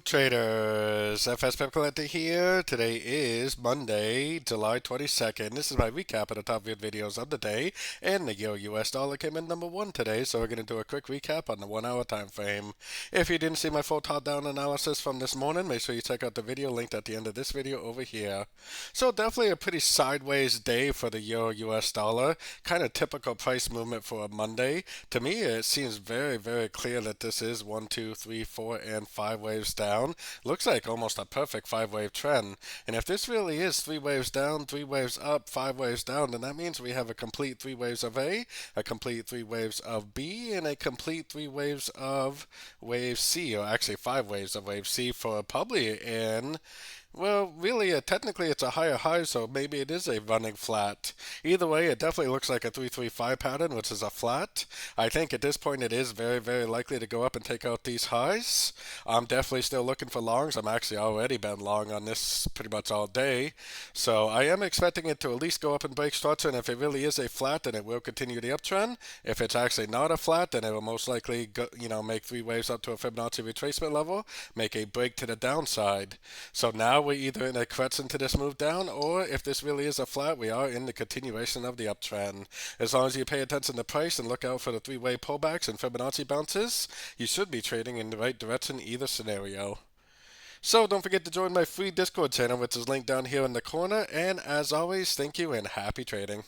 Traders, FX Pip Collector here. Today is Monday, July 22nd. This is my recap of the top 5 videos of the day, and the Euro US dollar came in number 1 today, so we're going to do a quick recap on the 1 hour time frame. If you didn't see my full top-down analysis from this morning, make sure you check out the video linked at the end of this video over here. So definitely a pretty sideways day for the Euro US dollar, kind of typical price movement for a Monday. To me, it seems very, very clear that this is 1, 2, 3, 4, and 5 waves down. Looks like almost a perfect 5-wave trend. And if this really is 3 waves down, 3 waves up, 5 waves down, then that means we have a complete 3 waves of A, a complete 3 waves of B, and a complete 3 waves of wave C, or actually 5 waves of wave C for probably in, well, really, technically it's a higher high, so maybe it is a running flat. Either way, it definitely looks like a 335 pattern, which is a flat. I think at this point it is very, very likely to go up and take out these highs. I'm definitely still looking for longs. I'm actually already been long on this pretty much all day. So I am expecting it to at least go up and break structure, and if it really is a flat, then it will continue the uptrend. If it's actually not a flat, then it will most likely go, make 3 waves up to a Fibonacci retracement level, make a break to the downside. So now we're either in a correction to this move down, or if this really is a flat, we are in the continuation of the uptrend. As long as you pay attention to price and look out for the 3-way pullbacks and Fibonacci bounces, you should be trading in the right direction either scenario. So don't forget to join my free Discord channel, which is linked down here in the corner, and as always, thank you and happy trading.